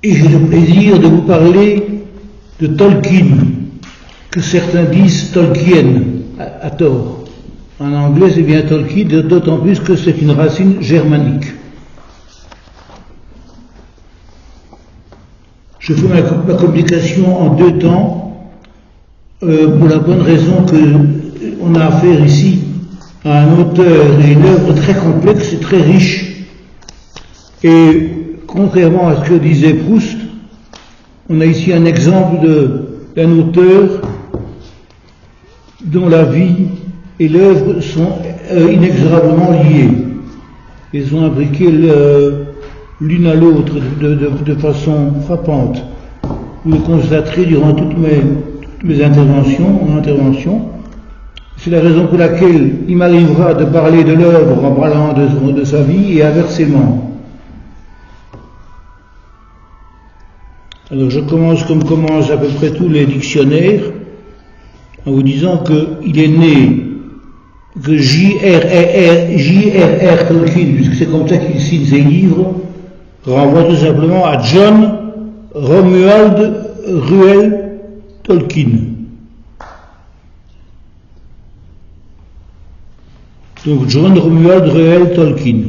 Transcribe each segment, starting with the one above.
Et j'ai le plaisir de vous parler de Tolkien, que certains disent Tolkien, à tort. En anglais, c'est bien Tolkien, d'autant plus que c'est une racine germanique. Je fais ma communication en 2 temps, pour la bonne raison qu'on a affaire ici à un auteur et une œuvre très complexe et très riche. Et contrairement à ce que disait Proust, on a ici un exemple d'un auteur dont la vie et l'œuvre sont inexorablement liées. Ils sont imbriqués l'une à l'autre de façon frappante. Vous le constaterez durant toutes mes interventions. C'est la raison pour laquelle il m'arrivera de parler de l'œuvre en parlant de sa vie et inversement. Alors je commence comme commencent à peu près tous les dictionnaires en vous disant qu'il est né, que J.R.R. Tolkien, puisque c'est comme ça qu'il signe ses livres, renvoie tout simplement à John Romuald Reuel Tolkien. Donc John Romuald Reuel Tolkien.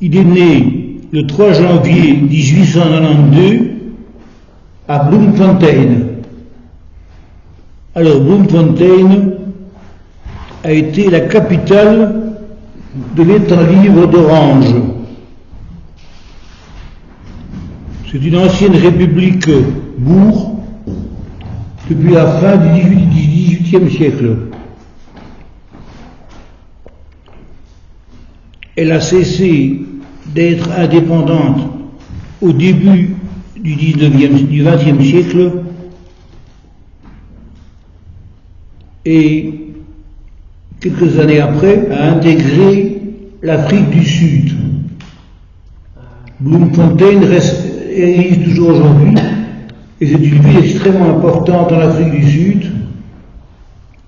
Il est né le 3 janvier 1892 à Bloemfontein. Alors Bloemfontein a été la capitale de l'État libre d'Orange. C'est une ancienne république bourg depuis la fin du XVIIIe siècle. Elle a cessé d'être indépendante au début du XXe siècle et quelques années après a intégré l'Afrique du Sud. Bloemfontein existe toujours aujourd'hui et c'est une ville extrêmement importante en Afrique du Sud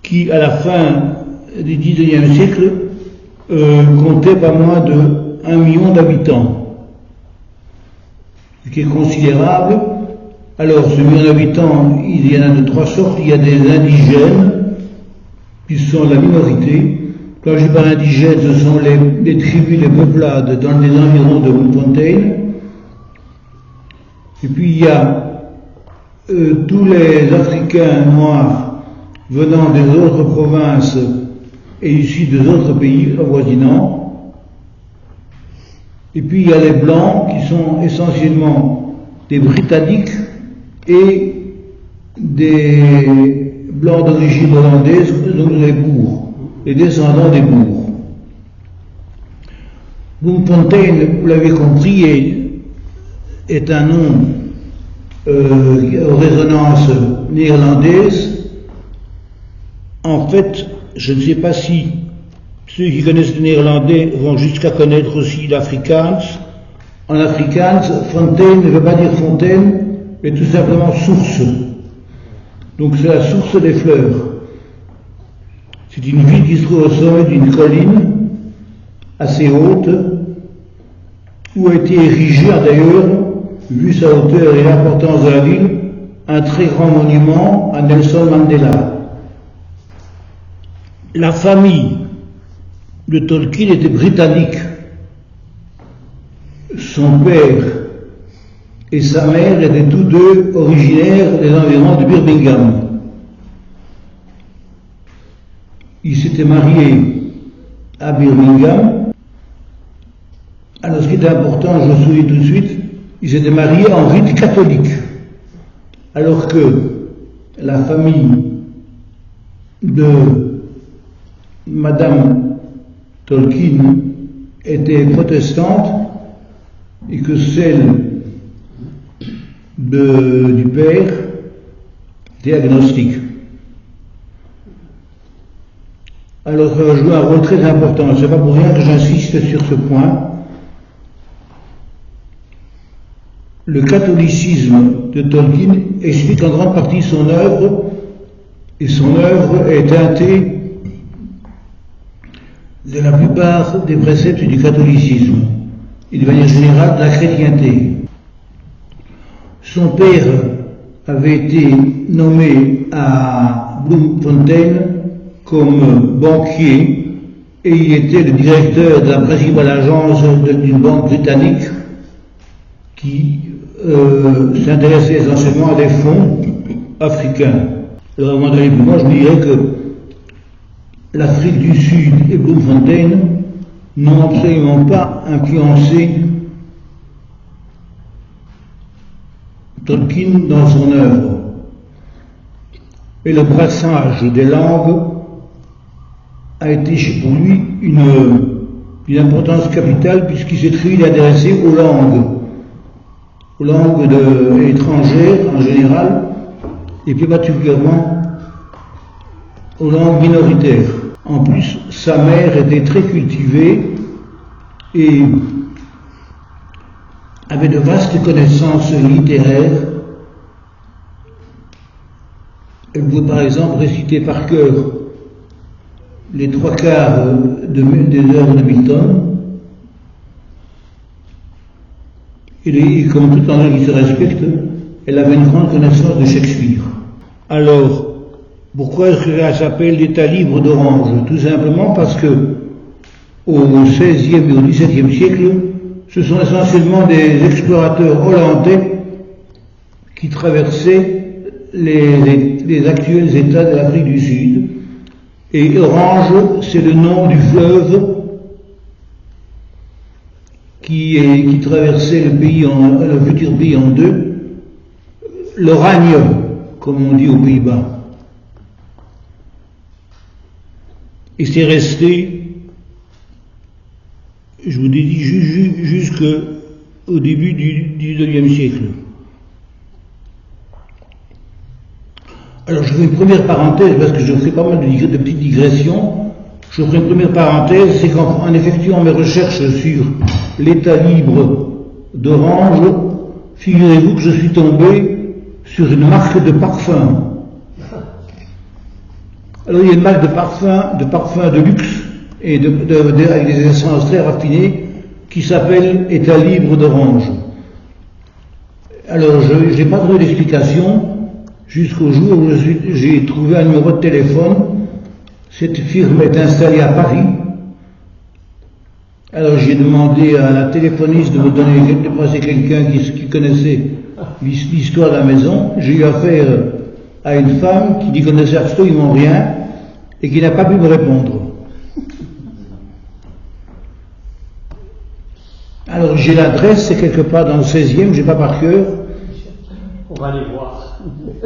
qui, à la fin du XIXe siècle, comptait pas moins de 1 million d'habitants, ce qui est considérable. Alors, ce million d'habitants, il y en a de 3 sortes. Il y a des indigènes, qui sont la minorité. Quand je parle indigènes, ce sont les tribus, les peuplades dans les environs de Bloemfontein. Et puis il y a tous les Africains noirs venant des autres provinces et issus des autres pays avoisinants. Et puis il y a les Blancs qui sont essentiellement des Britanniques et des Blancs d'origine hollandaise, donc les Boers, les descendants des Boers. Bloemfontein, vous l'avez compris, est un nom aux résonances néerlandaises. En fait, je ne sais pas si ceux qui connaissent le néerlandais vont jusqu'à connaître aussi l'Afrikaans. En Afrikaans, Fontaine ne veut pas dire fontaine, mais tout simplement source. Donc c'est la source des fleurs. C'est une ville qui se trouve au sommet d'une colline assez haute, où a été érigé d'ailleurs, vu sa hauteur et l'importance de la ville, un très grand monument à Nelson Mandela. La famille de Tolkien était britannique. Son père et sa mère étaient tous deux originaires des environs de Birmingham. Ils s'étaient mariés à Birmingham. Alors ce qui est important, je le souligne tout de suite, ils s'étaient mariés en rite catholique. Alors que la famille de Madame Tolkien était protestante et que celle du père était agnostique. Alors ça joue un rôle très important. C'est pas pour rien que j'insiste sur ce point. Le catholicisme de Tolkien explique en grande partie son œuvre, et son œuvre est teintée de la plupart des préceptes du catholicisme. et de manière générale de la chrétienté. Son père avait été nommé à Bloemfontein comme banquier et il était le directeur de la principale agence d'une banque britannique qui s'intéressait essentiellement à des fonds africains. Alors avant d'aller plus loin, je dirais que l'Afrique du Sud et Bloemfontein n'ont absolument pas influencé Tolkien dans son œuvre. Et le brassage des langues a été pour lui une importance capitale puisqu'il s'est très intéressé aux langues étrangères en général et plus particulièrement aux langues minoritaires. En plus, sa mère était très cultivée et avait de vastes connaissances littéraires. Elle pouvait par exemple réciter par cœur les 3/4 des œuvres de Milton. Et comme tout en qui se respecte, elle avait une grande connaissance de Shakespeare. Alors, pourquoi est-ce que ça s'appelle l'État libre d'Orange? Tout simplement parce que au XVIe et au XVIIe siècle, ce sont essentiellement des explorateurs hollandais qui traversaient les actuels États de l'Afrique du Sud. Et Orange, c'est le nom du fleuve qui traversait le futur pays en deux, l'Oranje, comme on dit aux Pays-Bas. Et c'est resté, je vous l'ai dit, jusqu'au début du XIXe siècle. Alors je fais une première parenthèse, parce que je fais pas mal de petites digressions. Je ferai une première parenthèse, c'est qu'en effectuant mes recherches sur l'État libre d'Orange, figurez-vous que je suis tombé sur une marque de parfum. Alors il y a une marque de parfum de luxe et avec des essences très raffinées qui s'appelle État libre d'Orange. Alors je n'ai pas trouvé d'explication jusqu'au jour où j'ai trouvé un numéro de téléphone. Cette firme est installée à Paris. Alors j'ai demandé à la téléphoniste de passer quelqu'un qui connaissait l'histoire de la maison. J'ai eu affaire à une femme qui n'y connaissait absolument rien et qui n'a pas pu me répondre. Alors j'ai l'adresse, c'est quelque part dans le 16e, j'ai pas par cœur. On va aller voir.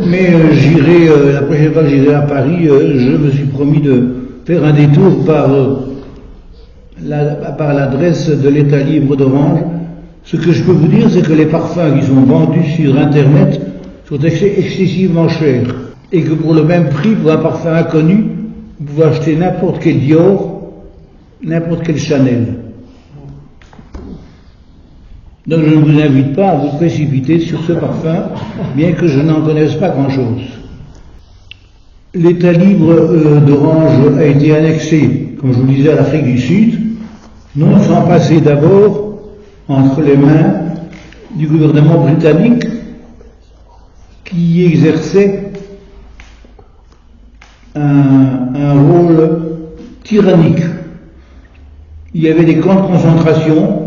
Mais la prochaine fois que j'irai à Paris, je me suis promis de faire un détour par l'adresse de l'État libre d'Orange. Ce que je peux vous dire, c'est que les parfums qui sont vendus sur Internet sont excessivement chers. Et que pour le même prix, pour un parfum inconnu, vous pouvez acheter n'importe quel Dior, n'importe quel Chanel. Donc je ne vous invite pas à vous précipiter sur ce parfum, bien que je n'en connaisse pas grand-chose. L'État libre d'Orange a été annexé, comme je vous le disais, à l'Afrique du Sud, non sans passer d'abord entre les mains du gouvernement britannique qui exerçait un rôle tyrannique. Il y avait des camps de concentration.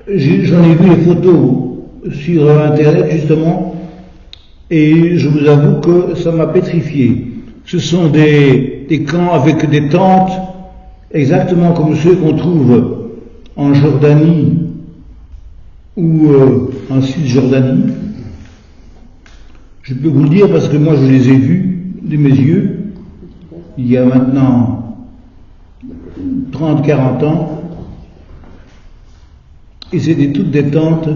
J'en ai vu les photos sur Internet justement, et je vous avoue que ça m'a pétrifié. Ce sont des camps avec des tentes, exactement comme ceux qu'on trouve en Jordanie ou en Cisjordanie. Je peux vous le dire parce que moi je les ai vus de mes yeux, il y a maintenant 30-40 ans. Et c'était toutes des tentes.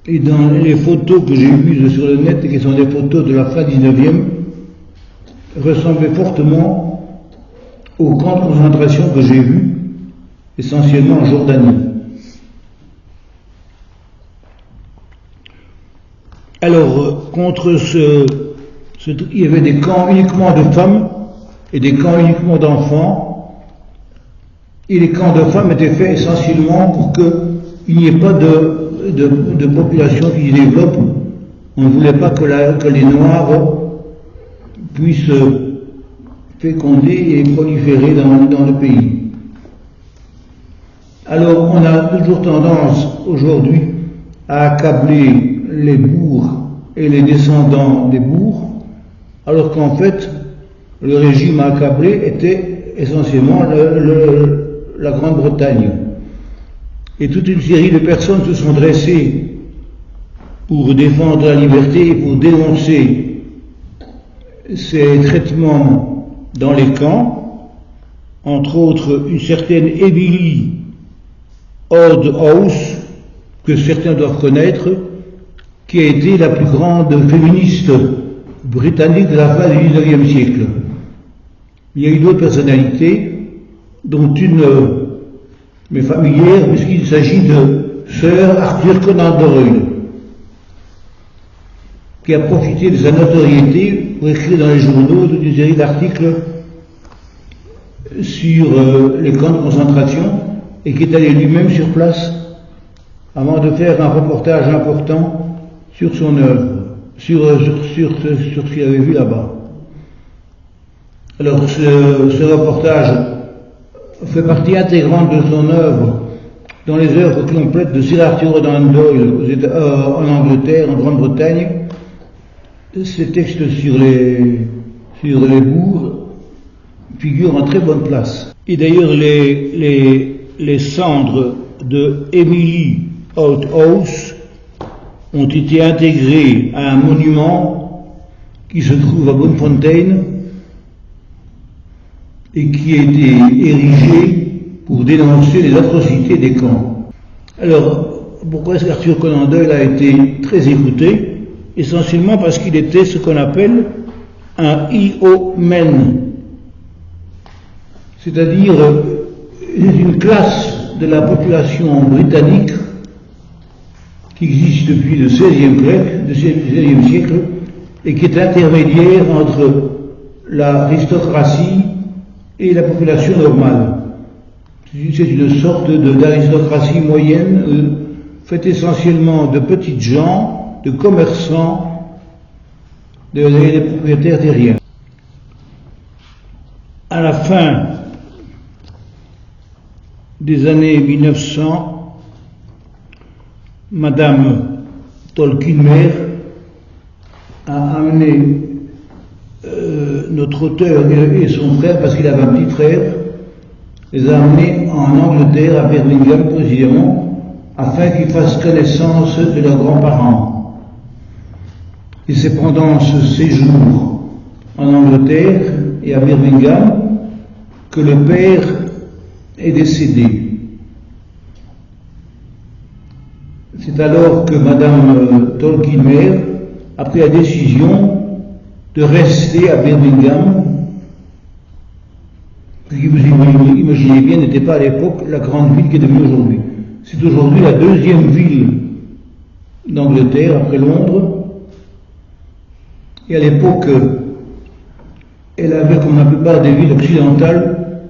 Et dans les photos que j'ai vues sur le net, qui sont des photos de la fin 19e, ressemblaient fortement aux camps de concentration que j'ai vus, essentiellement en Jordanie. Alors, contre il y avait des camps uniquement de femmes et des camps uniquement d'enfants. Et les camps de femmes étaient faits essentiellement pour qu'il n'y ait pas de population qui se développe. On ne voulait pas que les Noirs puissent féconder et proliférer dans le pays. Alors on a toujours tendance aujourd'hui à accabler les bourgs et les descendants des bourgs, alors qu'en fait le régime accablé était essentiellement la Grande-Bretagne. Et toute une série de personnes se sont dressées pour défendre la liberté et pour dénoncer ces traitements dans les camps, entre autres une certaine Emily House, que certains doivent connaître, qui a été la plus grande féministe britannique de la fin du XIXe siècle. Il y a eu d'autres personnalités, dont une mais familière, puisqu'il s'agit de Sir Arthur Conan Doyle, qui a profité de sa notoriété pour écrire dans les journaux toute une série d'articles sur les camps de concentration, et qui est allé lui-même sur place avant de faire un reportage important sur son œuvre, sur ce qu'il avait vu là-bas. Alors ce reportage fait partie intégrante de son œuvre dans les œuvres complètes de Sir Arthur Conan Doyle en Angleterre, en Grande-Bretagne. Ces textes sur les bourgs figurent en très bonne place. Et d'ailleurs les cendres de Emily House ont été intégrées à un monument qui se trouve à Bloemfontein et qui a été érigé pour dénoncer les atrocités des camps. Alors, pourquoi est-ce qu'Arthur Conan Doyle a été très écouté? Essentiellement parce qu'il était ce qu'on appelle un yeoman, c'est-à-dire une classe de la population britannique qui existe depuis le XVIe siècle et qui est intermédiaire entre l'aristocratie et la population normale. C'est une sorte d'aristocratie moyenne faite essentiellement de petites gens, de commerçants, des propriétaires terriens. À la fin des années 1900, Madame Tolkien a amené notre auteur et son frère, parce qu'il avait un petit frère, les a amenés en Angleterre, à Birmingham précisément, afin qu'ils fassent connaissance de leurs grands-parents. Et c'est pendant ce séjour en Angleterre et à Birmingham que le père est décédé. C'est alors que Madame Tolkien a pris la décision de rester à Birmingham, qui, vous imaginez bien, n'était pas à l'époque la grande ville qui est devenue aujourd'hui. C'est aujourd'hui la deuxième ville d'Angleterre après Londres. Et à l'époque, elle avait, comme la plupart des villes occidentales,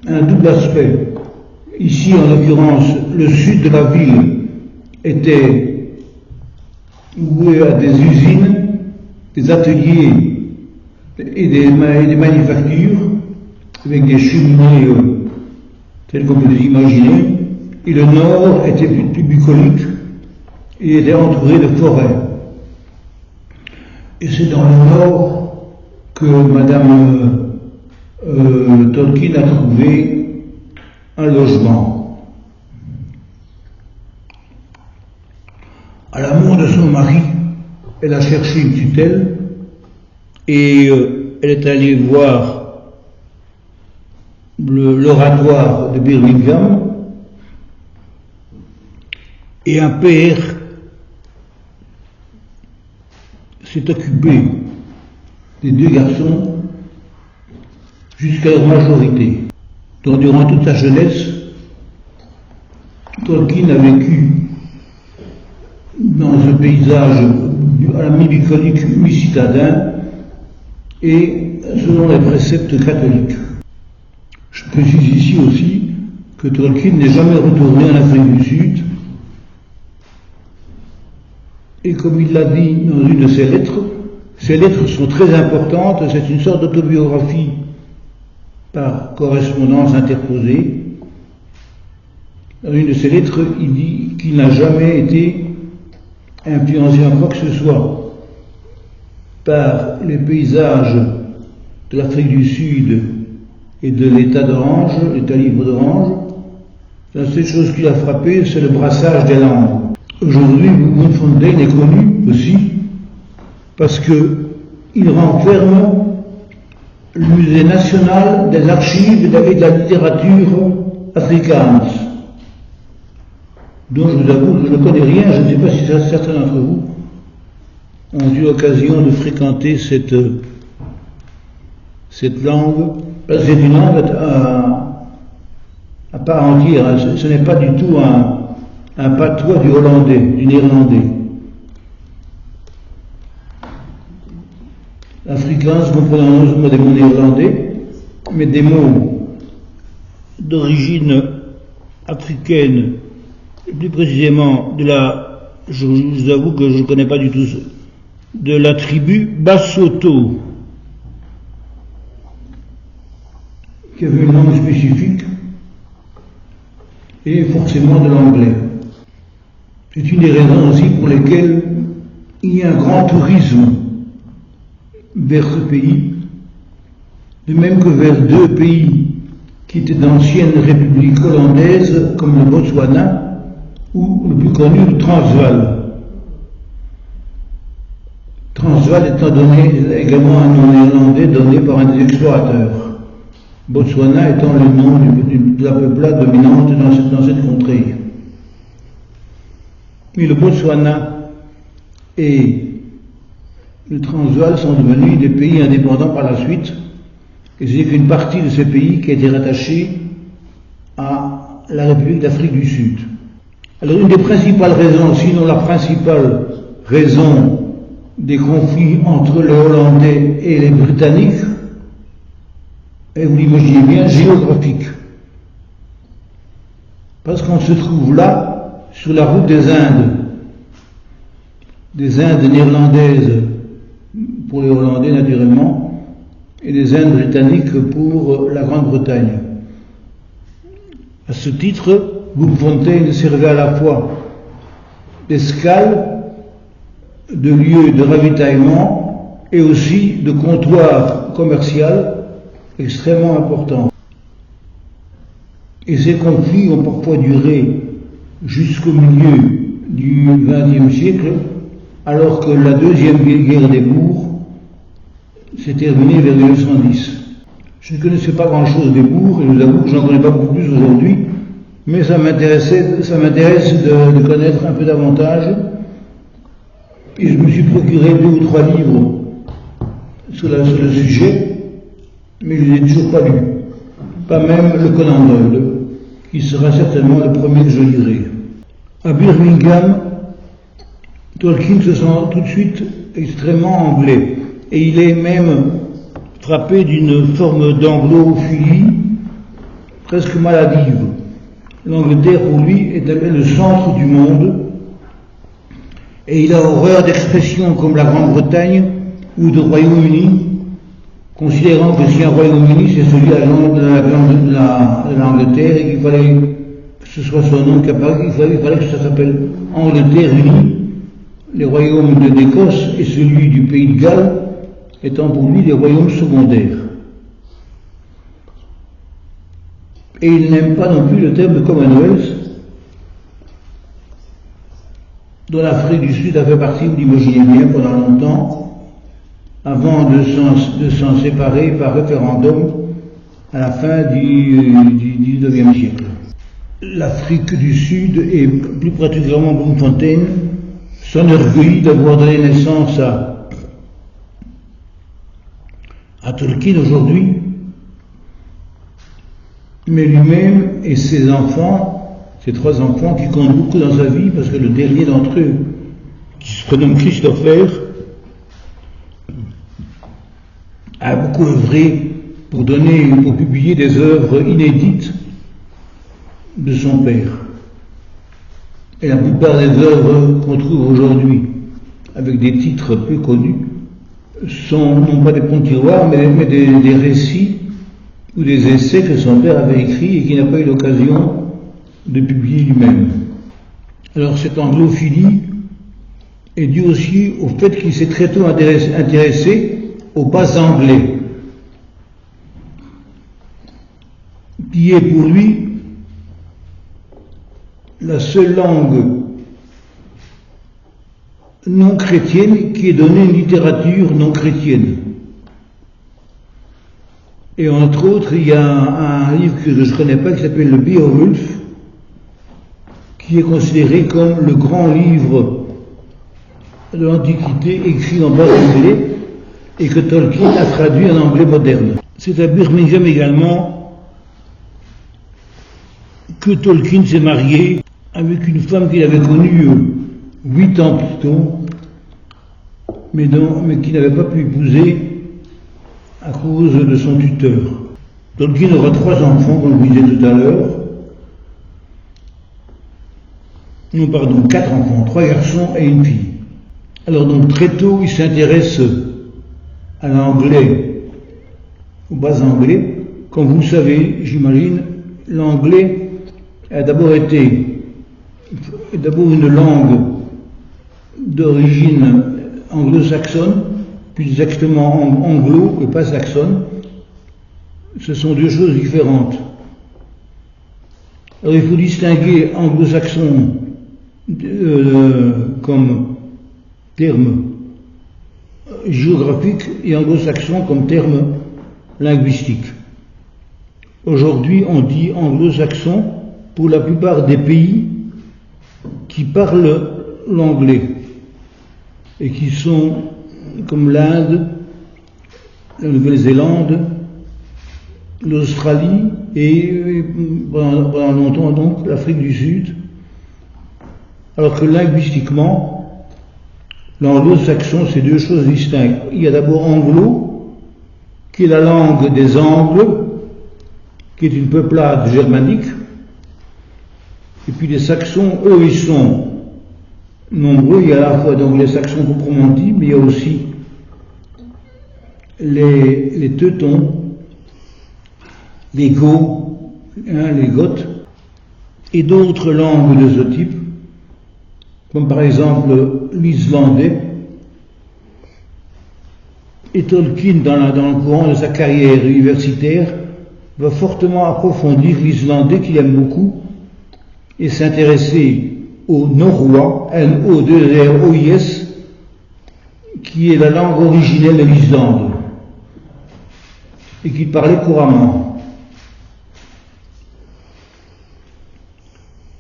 un double aspect. Ici, en l'occurrence, le sud de la ville était voué à des usines, des ateliers et des manufactures, avec des cheminées telles qu'on peut les imaginer, et le nord était plus bucolique et était entouré de forêts. Et c'est dans le nord que Madame Tolkien a trouvé un logement. À la mort de son mari, elle a cherché une tutelle et elle est allée voir l'oratoire de Birmingham, et un père s'est occupé des deux garçons jusqu'à leur majorité. Donc, durant toute sa jeunesse, Tolkien a vécu dans ce paysage à la mi-bucolique, mi-citadin, et selon les préceptes catholiques. Je précise ici aussi que Tolkien n'est jamais retourné en Afrique du Sud, et comme il l'a dit dans une de ses lettres sont très importantes, c'est une sorte d'autobiographie par correspondance interposée. Dans une de ses lettres, il dit qu'il n'a jamais été influencé en quoi que ce soit par les paysages de l'Afrique du Sud et de l'État d'Orange, l'État libre d'Orange. La seule chose qui l'a frappé, c'est le brassage des langues. Aujourd'hui, Bloemfontein est connu aussi parce qu'il renferme le musée national des archives et de la littérature afrikaans, dont je vous avoue que je ne connais rien. Je ne sais pas si certains d'entre vous ont eu l'occasion de fréquenter cette langue. C'est une langue à part entière. Ce n'est pas du tout un patois du hollandais, du néerlandais. L'afrikaans comprenant non seulement des mots néerlandais, mais des mots d'origine africaine, plus précisément je vous avoue que je ne connais pas du tout, de la tribu Basotho, qui avait une langue spécifique, et forcément de l'anglais. C'est une des raisons aussi pour lesquelles il y a un grand tourisme vers ce pays, de même que vers deux pays qui étaient d'anciennes républiques hollandaises, comme le Botswana, ou le plus connu, le Transvaal. Transvaal étant donné également un nom néerlandais donné par un des explorateurs. Botswana étant le nom de la peuplade dominante dans cette contrée. Mais le Botswana et le Transvaal sont devenus des pays indépendants par la suite, et c'est qu'une partie de ces pays qui a été rattachée à la République d'Afrique du Sud. Alors une des principales raisons, sinon la principale raison des conflits entre les Hollandais et les Britanniques, et vous l'imaginez bien, géographique. Parce qu'on se trouve là, sur la route des Indes néerlandaises pour les Hollandais naturellement, et des Indes britanniques pour la Grande-Bretagne. À ce titre, Bloemfontein servait à la fois d'escale, de lieu de ravitaillement et aussi de comptoir commercial extrêmement important. Et ces conflits ont parfois duré jusqu'au milieu du XXe siècle, alors que la deuxième guerre des bourgs s'est terminée vers 1910. Je ne connaissais pas grand-chose des bourgs, et je vous avoue que je n'en connais pas beaucoup plus aujourd'hui, mais ça m'intéresse de connaître un peu davantage, et je me suis procuré 2 ou 3 livres sur le sujet, mais je ne les ai toujours pas lus. Pas même le Conan Doyle, qui sera certainement le premier que je lirai. À Birmingham, Tolkien se sent tout de suite extrêmement anglais, et il est même frappé d'une forme d'anglophilie presque maladive. L'Angleterre, pour lui, est le centre du monde, et il a horreur d'expressions comme la Grande-Bretagne ou de Royaume-Uni, considérant que si un Royaume-Uni c'est celui de l'Angleterre et qu'il fallait que ce soit son nom qui apparaît, il fallait que ça s'appelle Angleterre unie, les royaumes d'Écosse et celui du pays de Galles étant pour lui des royaumes secondaires. Et il n'aime pas non plus le terme de Commonwealth, dont l'Afrique du Sud a fait partie, vous l'imaginez bien, pendant longtemps, avant de s'en séparer par référendum à la fin du XIXe siècle. L'Afrique du Sud, et plus particulièrement Bloemfontein, s'enorgueillit d'avoir donné naissance à Tolkien aujourd'hui, mais lui-même et ses enfants, ses 3 enfants qui comptent beaucoup dans sa vie, parce que le dernier d'entre eux, qui se prénomme Christopher, a beaucoup œuvré pour publier des œuvres inédites de son père. Et la plupart des œuvres qu'on trouve aujourd'hui, avec des titres peu connus, sont non pas des ponts de tiroir, mais des récits ou des essais que son père avait écrits et qu'il n'a pas eu l'occasion de publier lui-même. Alors cette anglophilie est due aussi au fait qu'il s'est très tôt intéressé aux bases anglais, qui est pour lui la seule langue non chrétienne qui ait donné une littérature non chrétienne. Et entre autres, il y a un livre que je ne connais pas qui s'appelle le Beowulf, qui est considéré comme le grand livre de l'Antiquité écrit en bas anglais et que Tolkien a traduit en anglais moderne. C'est à Birmingham également que Tolkien s'est marié avec une femme qu'il avait connue 8 ans plus tôt, mais qu'il n'avait pas pu épouser à cause de son tuteur. Tolkien aura 3 enfants, comme je vous disais tout à l'heure. Non, pardon, 4 enfants, 3 garçons et une fille. Alors donc très tôt, il s'intéresse à l'anglais, aux bases anglais. Comme vous le savez, j'imagine, l'anglais a d'abord été une langue d'origine anglo-saxonne, puis exactement anglo et pas saxonne. Ce sont 2 choses différentes. Alors il faut distinguer anglo-saxon comme terme géographique et anglo-saxon comme terme linguistique. Aujourd'hui, on dit anglo-saxon pour la plupart des pays qui parlent l'anglais et qui sont comme l'Inde, la Nouvelle-Zélande, l'Australie et pendant longtemps donc l'Afrique du Sud. Alors que linguistiquement, l'anglo-saxon, c'est 2 choses distinctes. Il y a d'abord anglo, qui est la langue des Angles, qui est une peuplade germanique, et puis les Saxons, eux, ils sont nombreux. Il y a à la fois donc les Saxons proprement dit, mais il y a aussi les Teutons, les les Goths, et d'autres langues de ce type, comme par exemple l'islandais. Et Tolkien, dans le courant de sa carrière universitaire, va fortement approfondir l'islandais qu'il aime beaucoup et s'intéresser au norrois, N-O-2-R-O-I-S, qui est la langue originelle de l'Islande et qu'il parlait couramment.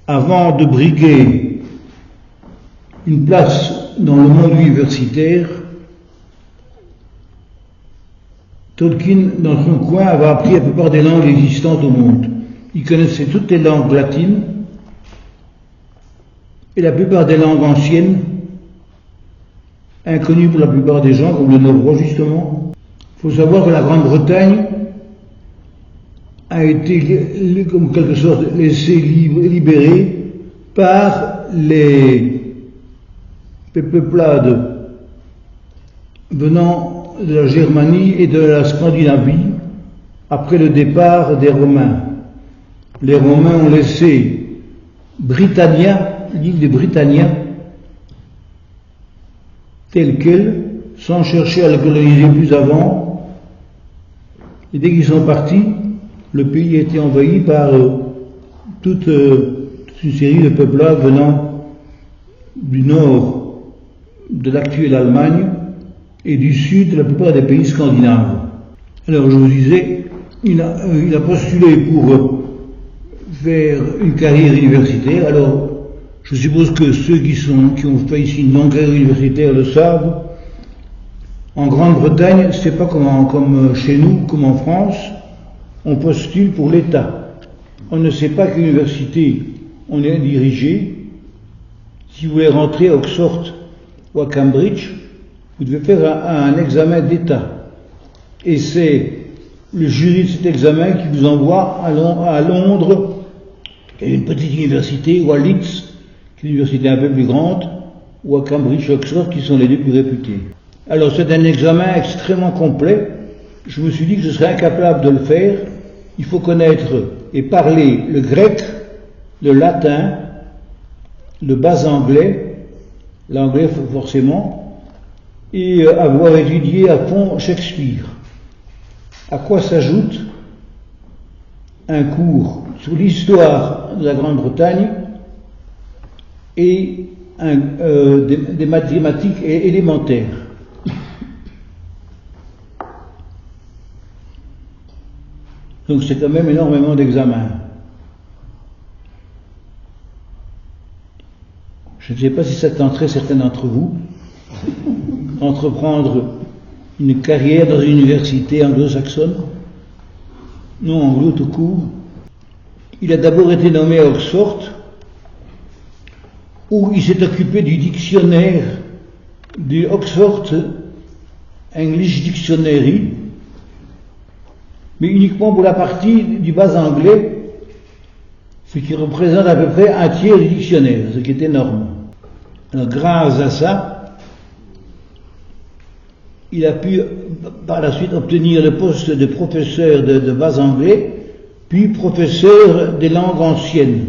Avant de briguer une place dans le monde universitaire, Tolkien, dans son coin, avait appris la plupart des langues existantes au monde. Il connaissait toutes les langues latines et la plupart des langues anciennes, inconnues pour la plupart des gens, comme le norrois justement. Il faut savoir que la Grande-Bretagne a été, comme quelque sorte, laissée libérée par les peuplades venant de la Germanie et de la Scandinavie après le départ des Romains. Les Romains ont laissé Britannia, l'île des Britanniens, telle qu'elle, sans chercher à la coloniser plus avant. Et dès qu'ils sont partis, le pays a été envahi par toute une série de peuplades venant du nord de l'actuelle Allemagne et du sud de la plupart des pays scandinaves. Alors je vous disais, il a postulé pour faire une carrière universitaire. Alors je suppose que ceux qui ont fait ici une longue carrière universitaire le savent. En Grande-Bretagne, c'est pas comme chez nous, comme en France, on postule pour l'État. On ne sait pas quelle université on est dirigé. Si vous voulez rentrer à Oxford ou à Cambridge, vous devez faire un examen d'État. Et c'est le jury de cet examen qui vous envoie à Londres Il y a une petite université, ou à Leeds, qui est une université un peu plus grande, ou à Cambridge, Oxford, qui sont les deux plus réputées. Alors c'est un examen extrêmement complet. Je me suis dit que je serais incapable de le faire. Il faut connaître et parler le grec, le latin, le bas anglais, l'anglais forcément, et avoir étudié à fond Shakespeare. À quoi s'ajoute un cours sur l'histoire de la Grande-Bretagne et des mathématiques élémentaires. Donc c'est quand même énormément d'examens. Je ne sais pas si ça tenterait certains d'entre vous entreprendre une carrière dans une université anglo-saxonne, non anglo tout court. Il a d'abord été nommé à Oxford, où il s'est occupé du dictionnaire du Oxford English Dictionary, mais uniquement pour la partie du bas anglais, ce qui représente à peu près un tiers du dictionnaire, ce qui est énorme. Alors, grâce à ça, il a pu par la suite obtenir le poste de professeur de bas anglais, puis professeur des langues anciennes.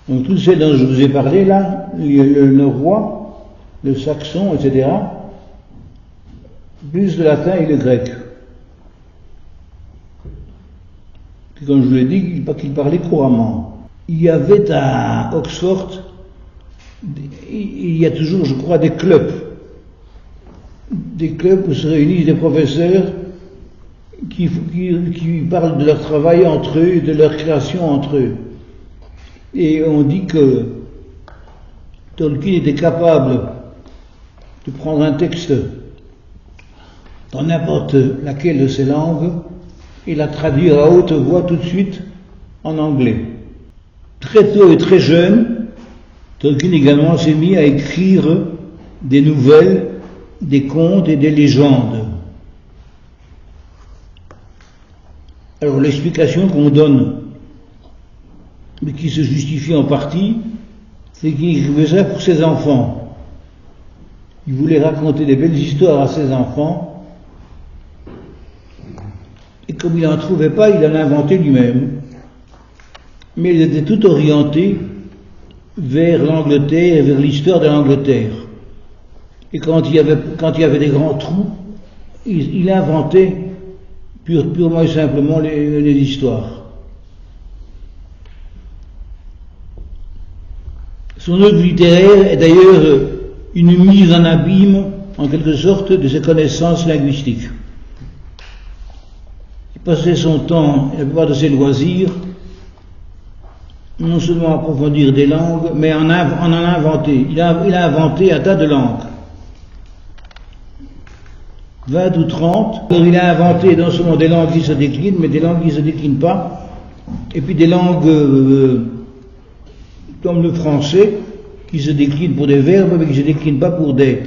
Donc tout ce dont je vous ai parlé là, le norrois, le saxon, etc., plus le latin et le grec. Puis, comme je vous l'ai dit, qu'il parlait couramment. Il y avait à Oxford, il y a toujours, je crois, des clubs où se réunissent des professeurs qui parlent de leur travail entre eux, de leur création entre eux. Et on dit que Tolkien était capable de prendre un texte dans n'importe laquelle de ces langues et la traduire à haute voix tout de suite en anglais. Très tôt et très jeune, Tolkien également s'est mis à écrire des nouvelles, des contes et des légendes. Alors l'explication qu'on donne, mais qui se justifie en partie, c'est qu'il écrivait ça pour ses enfants. Il voulait raconter des belles histoires à ses enfants, et comme il n'en trouvait pas, il en inventait lui-même. Mais il était tout orienté vers l'Angleterre, vers l'histoire de l'Angleterre. Et quand il y avait des grands trous, il inventait purement et simplement les histoires. Son œuvre littéraire est d'ailleurs une mise en abîme, en quelque sorte, de ses connaissances linguistiques. Il passait son temps, et la plupart de ses loisirs, non seulement à approfondir des langues, mais en inventer. Il a inventé un tas de langues. 20 ou 30. Alors il a inventé non seulement des langues qui se déclinent, mais des langues qui ne se déclinent pas. Et puis des langues comme le français, qui se déclinent pour des verbes, mais qui ne se déclinent pas pour des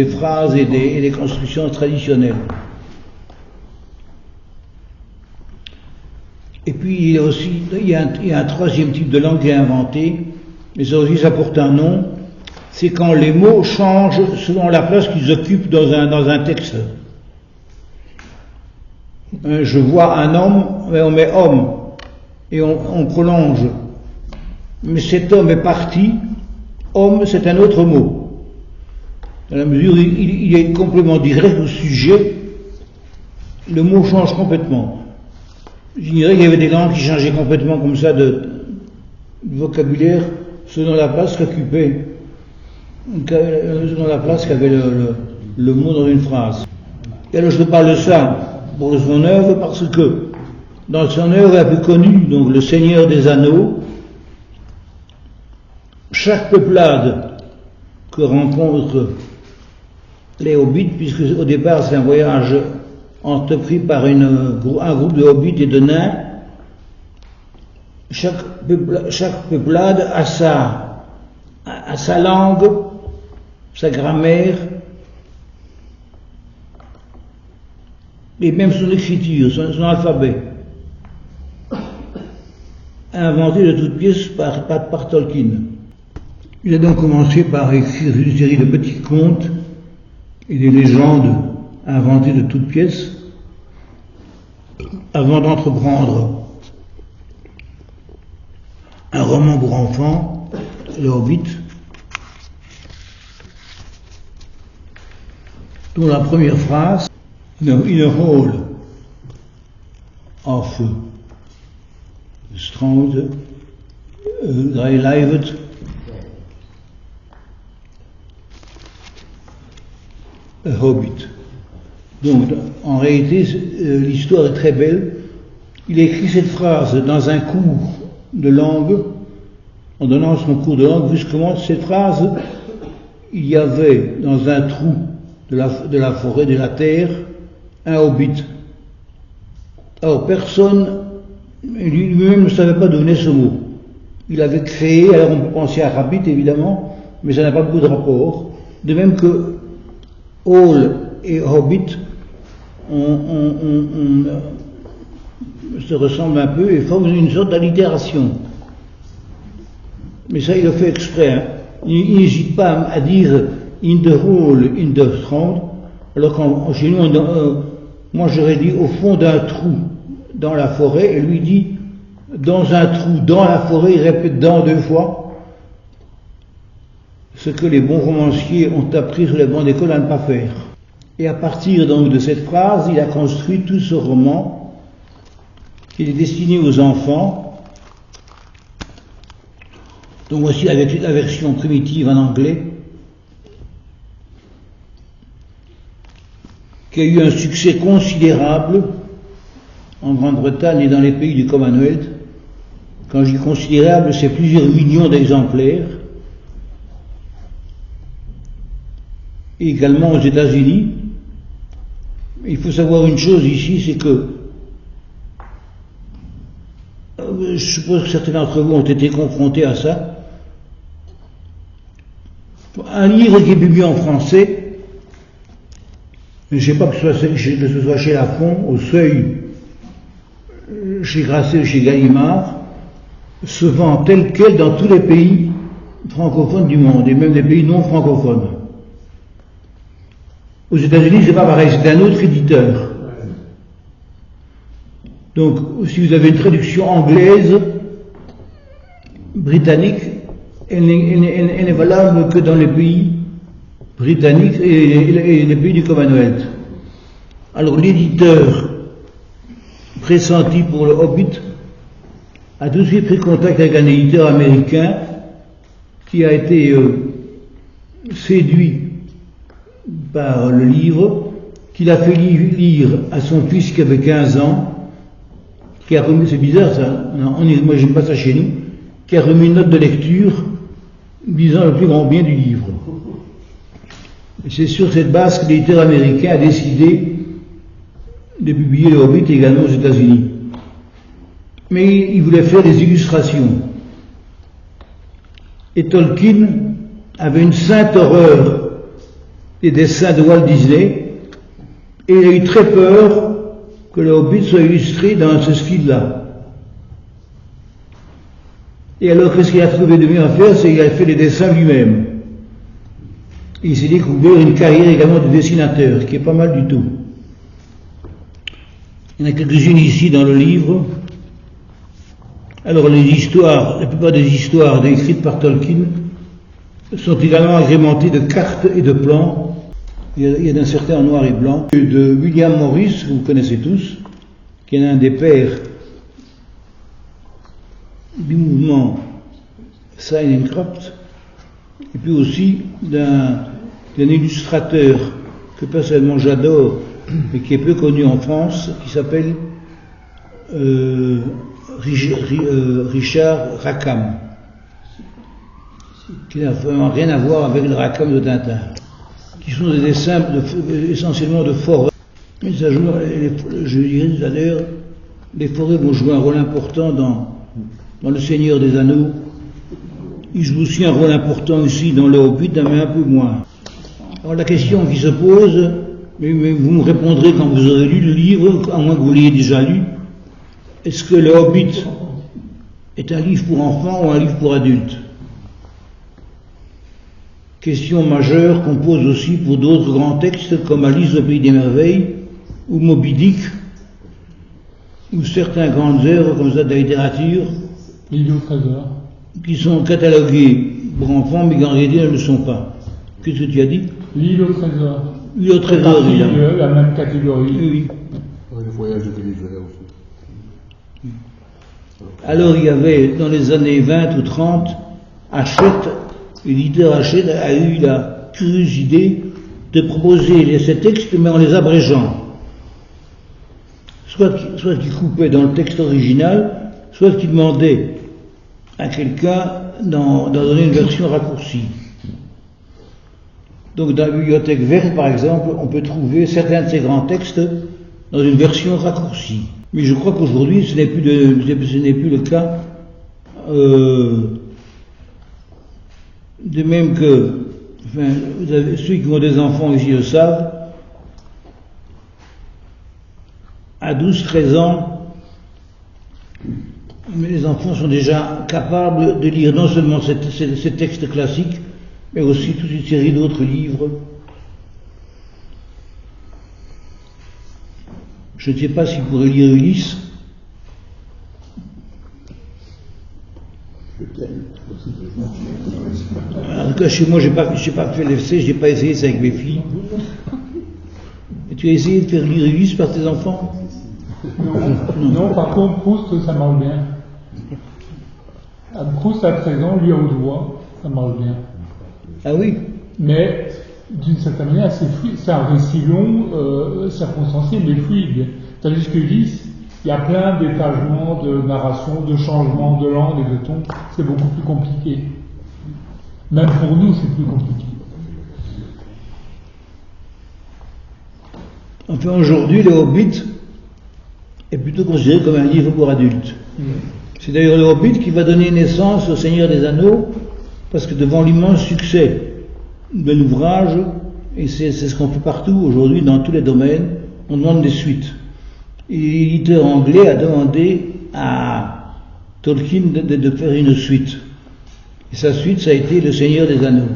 phrases et des constructions traditionnelles. Et puis il y a un troisième type de langue qu'il a inventé, mais ça aussi ça porte un nom, c'est quand les mots changent selon la place qu'ils occupent dans un texte. Je vois un homme, mais on met homme, et on prolonge. Mais cet homme est parti, homme c'est un autre mot. Dans la mesure où il est complètement direct au sujet, le mot change complètement. J'ignorais qu'il y avait des langues qui changeaient complètement comme ça de vocabulaire selon la place qu'occupait, selon la place qu'avait le mot dans une phrase. Et alors je te parle de ça pour son œuvre parce que dans son œuvre la plus connue, donc Le Seigneur des Anneaux, chaque peuplade que rencontrent les hobbits, puisque au départ c'est un voyage entrepris par un groupe de hobbits et de nains, chaque peuplade a sa langue, sa grammaire, et même son écriture, son alphabet. inventée de toutes pièces par Tolkien. Il a donc commencé par écrire une série de petits contes et des légendes inventées de toutes pièces avant d'entreprendre un roman pour enfants, Le Hobbit, dont la première phrase, in a hall of Strand, I lived a Hobbit. Donc, en réalité, l'histoire est très belle. Il a écrit cette phrase dans un cours de langue, en donnant son cours de langue, brusquement, cette phrase, il y avait dans un trou de la forêt, de la terre, un hobbit. Alors personne, lui-même ne savait pas d'où venait ce mot. Il avait créé, alors on peut penser à rabbit évidemment, mais ça n'a pas beaucoup de rapport. De même que hall et hobbit se ressemblent un peu et forment une sorte d'allitération. Mais ça, il le fait exprès. Hein. Il n'hésite pas à dire in the hole, in the strand, alors que chez nous, moi j'aurais dit au fond d'un trou dans la forêt, et lui dit dans un trou dans la forêt, il répète dans 2 fois, ce que les bons romanciers ont appris sur les bancs d'école à ne pas faire. Et à partir donc de cette phrase, il a construit tout ce roman qui est destiné aux enfants. Donc voici la version primitive en anglais, qui a eu un succès considérable en Grande-Bretagne et dans les pays du Commonwealth. Quand je dis considérable, c'est plusieurs millions d'exemplaires. Et également aux États-Unis. Il faut savoir une chose ici, c'est que je suppose que certains d'entre vous ont été confrontés à ça. Un livre qui est publié en français, je ne sais pas que ce soit chez Lafon, au Seuil, chez Grasset ou chez Gallimard, se vend tel quel dans tous les pays francophones du monde, et même les pays non francophones. Aux États-Unis, c'est pas pareil, c'est un autre éditeur. Donc, si vous avez une traduction anglaise, britannique, elle n'est valable que dans les pays britanniques et les pays du Commonwealth. Alors, l'éditeur pressenti pour le Hobbit a tout de suite pris contact avec un éditeur américain qui a été séduit par le livre, qu'il a fait lire à son fils qui avait 15 ans, qui a remis, c'est bizarre ça, on n'imagine pas ça chez nous, qui a remis une note de lecture disant le plus grand bien du livre. Et c'est sur cette base que l'éditeur américain a décidé de publier le Hobbit également aux États-Unis. Mais il voulait faire des illustrations. Et Tolkien avait une sainte horreur des dessins de Walt Disney, et il a eu très peur que le Hobbit soit illustré dans ce style-là. Et alors, qu'est-ce qu'il a trouvé de mieux à faire? C'est qu'il a fait les dessins lui-même. Et il s'est découvert une carrière également de dessinateur, qui est pas mal du tout. Il y en a quelques-unes ici dans le livre. Alors, la plupart des histoires écrites par Tolkien sont également agrémentées de cartes et de plans. Il y a d'un certain en noir et blanc, de William Morris, que vous connaissez tous, qui est un des pères du mouvement Sign and Craft, et puis aussi d'un illustrateur que personnellement j'adore, mais qui est peu connu en France, qui s'appelle Richard Rackham, qui n'a vraiment rien à voir avec le Rackham de Tintin, qui sont des dessins essentiellement de forêts. Mais ça joue, je dirais tout à l'heure, les forêts vont jouer un rôle important dans Le Seigneur des Anneaux. Ils jouent aussi un rôle important ici dans Le Hobbit, mais un peu moins. Alors la question qui se pose, mais vous me répondrez quand vous aurez lu le livre, à moins que vous l'ayez déjà lu, est-ce que Le Hobbit est un livre pour enfants ou un livre pour adultes? Question majeure qu'on pose aussi pour d'autres grands textes comme Alice au pays des merveilles ou Moby Dick ou certaines grandes œuvres comme ça de la littérature L'île au trésor. qui sont cataloguées pour enfants mais qui en réalité ne le sont pas. Qu'est-ce que tu as dit? L'île au trésor. L'île au trésor, C'est évidemment. la même catégorie. Oui. Le voyage de Gulliver aussi. Alors il y avait dans les années 20 ou 30, Hachette, l'éditeur Hachette a eu la curieuse idée de proposer ces textes mais en les abrégeant. Soit qu'il coupait dans le texte original, soit qu'il demandait à quelqu'un d'en donner une version raccourcie. Donc dans la bibliothèque verte, par exemple, on peut trouver certains de ces grands textes dans une version raccourcie. Mais je crois qu'aujourd'hui, ce n'est plus le cas. De même que, enfin, ceux qui ont des enfants ici le savent, à 12-13 ans, les enfants sont déjà capables de lire non seulement ces textes classiques, mais aussi toute une série d'autres livres. Je ne sais pas s'ils pourraient lire Ulysse. En tout cas, chez moi, je n'ai pas fait l'FC, je n'ai pas essayé ça avec mes filles. Et tu as essayé de faire lire Ulysse par tes enfants? Non, par contre, Proust, ça marche bien. Proust, à 13 ans, lui, à haute voix, ça marche bien. Ah oui? Mais, d'une certaine manière, c'est un récit long, circonstancié, mais fluide. Tandis que Ulysse, il y a plein d'étagements, de narration, de changements de langue et de ton. C'est beaucoup plus compliqué. Même pour nous, c'est plus compliqué. Enfin, aujourd'hui, le Hobbit est plutôt considéré comme un livre pour adultes. C'est d'ailleurs le Hobbit qui va donner naissance au Seigneur des Anneaux, parce que devant l'immense succès de l'ouvrage, et c'est ce qu'on fait partout aujourd'hui dans tous les domaines, on demande des suites. Et l'éditeur anglais a demandé à Tolkien de faire une suite. Et sa suite, ça a été Le Seigneur des Anneaux,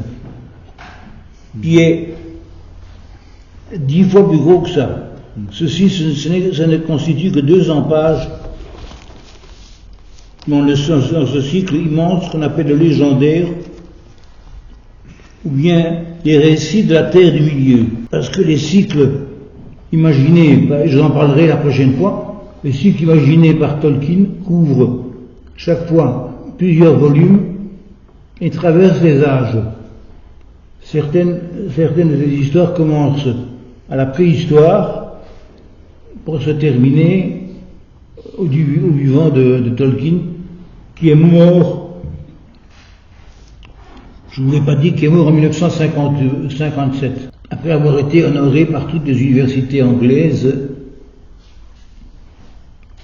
qui est 10 fois plus gros que ça. Ceci, ça ne constitue que 200 pages dans ce cycle immense qu'on appelle le légendaire, ou bien les récits de la Terre du Milieu. Parce que les cycles imaginés, je vous en parlerai la prochaine fois, les cycles imaginés par Tolkien couvrent chaque fois plusieurs volumes et traversent les âges. Certaines des histoires commencent à la préhistoire pour se terminer au vivant de Tolkien, qui est mort, je ne vous ai pas dit, qui est mort en 1957, après avoir été honoré par toutes les universités anglaises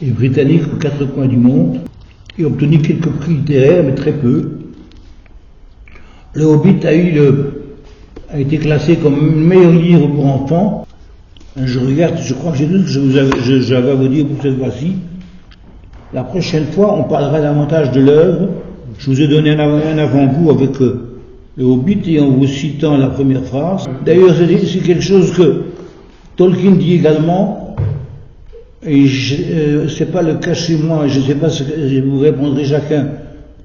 et britanniques aux 4 coins du monde, et obtenu quelques prix littéraires, mais très peu. Le Hobbit a été classé comme le meilleur livre pour enfants. Je regarde, je crois que j'ai dit que j'avais à vous dire pour cette fois-ci. La prochaine fois, on parlera davantage de l'œuvre. Je vous ai donné un avant-goût avec le Hobbit et en vous citant la première phrase. D'ailleurs, c'est quelque chose que Tolkien dit également, et c'est pas le cas chez moi, je ne sais pas ce que je vous répondrai chacun,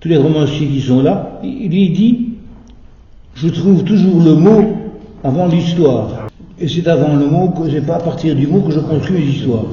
tous les romanciers qui sont là. Il dit, je trouve toujours le mot avant l'histoire. Et c'est avant le mot, c'est pas à partir du mot que je construis les histoires.